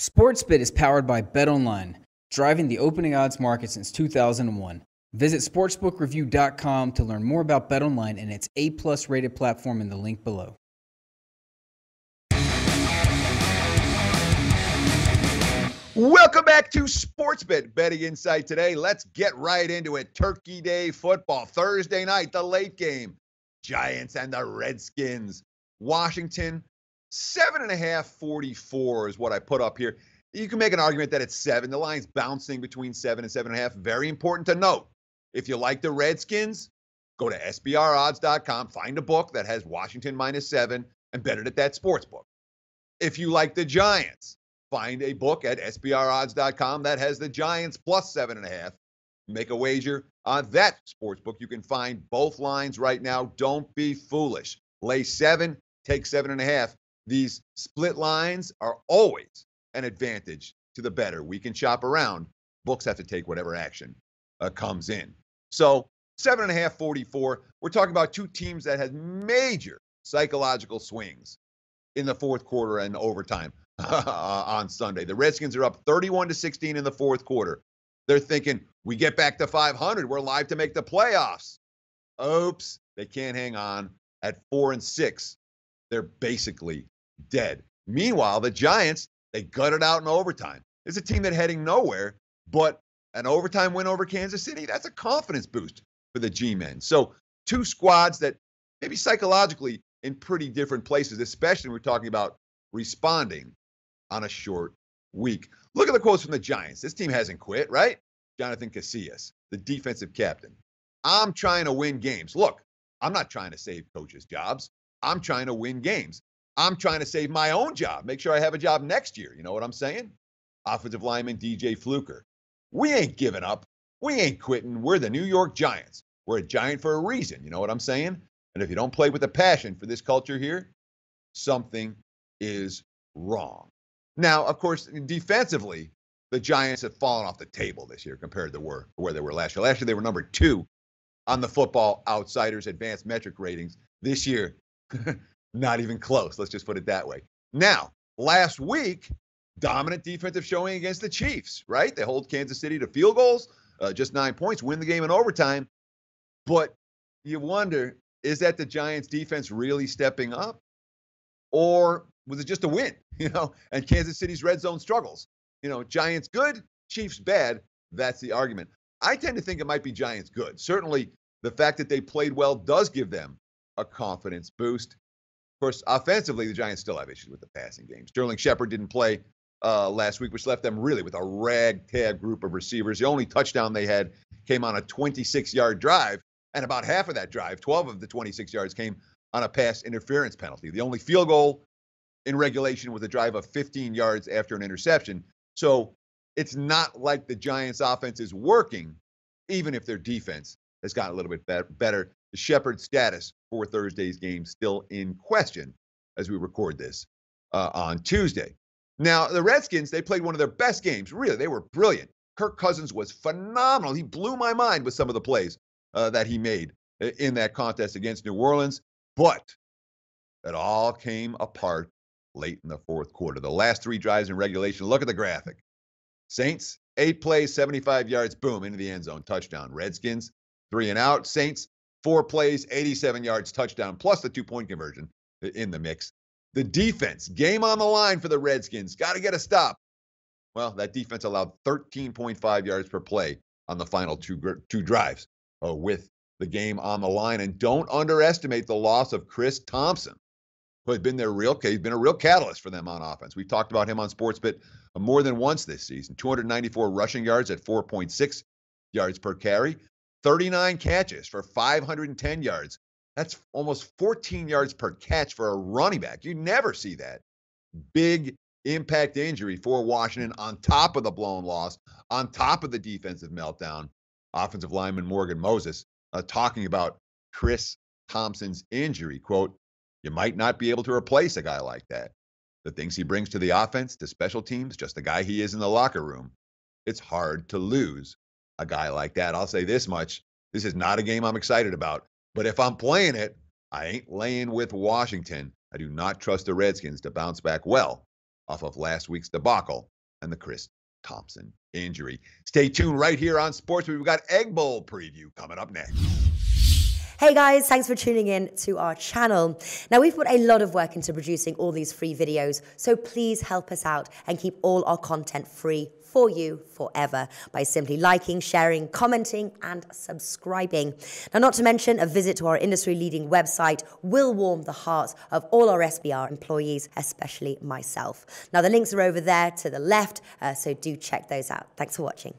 SportsBit is powered by BetOnline, driving the opening odds market since 2001. Visit sportsbookreview.com to learn more about BetOnline and its A+ rated platform in the link below. Welcome back to SportsBit Betting Insight today. Let's get right into it. Turkey Day football, Thursday night, the late game. Giants and the Redskins. Washington, 7.5, 44 is what I put up here. You can make an argument that it's 7. The line's bouncing between 7 and 7.5. Very important to note. If you like the Redskins, go to SBRodds.com, find a book that has Washington -7, and bet it at that sports book. If you like the Giants, find a book at SBRodds.com that has the Giants plus 7.5. Make a wager on that sports book. You can find both lines right now. Don't be foolish. Lay 7, take 7.5. These split lines are always an advantage to the better. We can shop around. Books have to take whatever action comes in. So 7.5, 44. We're talking about two teams that had major psychological swings in the fourth quarter and overtime on Sunday. The Redskins are up 31-16 in the fourth quarter. They're thinking, we get back to 500. We're live to make the playoffs. Oops, they can't hang on. At 4-6, they're basically dead. Meanwhile, the Giants, they gutted out in overtime. It's a team that's heading nowhere, but an overtime win over Kansas City, that's a confidence boost for the G-men. So two squads that maybe psychologically in pretty different places, especially when we're talking about responding on a short week. Look at the quotes from the Giants. This team hasn't quit, right? Jonathan Casillas, the defensive captain. I'm trying to win games. Look, I'm not trying to save coaches' jobs. I'm trying to win games. I'm trying to save my own job, make sure I have a job next year. You know what I'm saying? Offensive lineman DJ Fluker. We ain't giving up. We ain't quitting. We're the New York Giants. We're a Giant for a reason. You know what I'm saying? And if you don't play with a passion for this culture here, something is wrong. Now, of course, defensively, the Giants have fallen off the table this year compared to where they were last year. Last year, they were number 2 on the Football Outsiders advanced metric ratings. This year, not even close. Let's just put it that way. Now, last week, dominant defensive showing against the Chiefs, right? They hold Kansas City to field goals, just 9 points, win the game in overtime. But you wonder, is that the Giants defense really stepping up? Or was it just a win, and Kansas City's red zone struggles? Giants good, Chiefs bad. That's the argument. I tend to think it might be Giants good. Certainly, the fact that they played well does give them a confidence boost. Of course, offensively, the Giants still have issues with the passing game. Sterling Shepard didn't play last week, which left them really with a ragtag group of receivers. The only touchdown they had came on a 26-yard drive, and about half of that drive, 12 of the 26 yards, came on a pass interference penalty. The only field goal in regulation was a drive of 15 yards after an interception. So it's not like the Giants' offense is working, even if their defense has gotten a little bit better. The Shepard status for Thursday's game still in question as we record this on Tuesday. Now, the Redskins, they played one of their best games. Really, they were brilliant. Kirk Cousins was phenomenal. He blew my mind with some of the plays that he made in that contest against New Orleans. But it all came apart late in the fourth quarter. The last 3 drives in regulation. Look at the graphic. Saints, 8 plays, 75 yards, boom, into the end zone, touchdown. Redskins, 3 and out. Saints, 4 plays, 87 yards, touchdown, plus the 2-point conversion in the mix. The defense, game on the line for the Redskins. Got to get a stop. Well, that defense allowed 13.5 yards per play on the final two drives with the game on the line. And don't underestimate the loss of Chris Thompson, who has been he's been a real catalyst for them on offense. We've talked about him on SportsBit more than once this season. 294 rushing yards at 4.6 yards per carry. 39 catches for 510 yards. That's almost 14 yards per catch for a running back. You never see that. Big impact injury for Washington on top of the blown loss, on top of the defensive meltdown. Offensive lineman Morgan Moses talking about Chris Thompson's injury. Quote, you might not be able to replace a guy like that. The things he brings to the offense, to special teams, just the guy he is in the locker room. It's hard to lose a guy like that. I'll say this much. This is not a game I'm excited about. But if I'm playing it, I ain't laying with Washington. I do not trust the Redskins to bounce back well off of last week's debacle and the Chris Thompson injury. Stay tuned right here on Sports. We've got Egg Bowl preview coming up next. Hey guys, thanks for tuning in to our channel. Now, we've put a lot of work into producing all these free videos, so please help us out and keep all our content free for you forever by simply liking, sharing, commenting, and subscribing. Now, not to mention, a visit to our industry-leading website will warm the hearts of all our SBR employees, especially myself. Now, the links are over there to the left, so do check those out. Thanks for watching.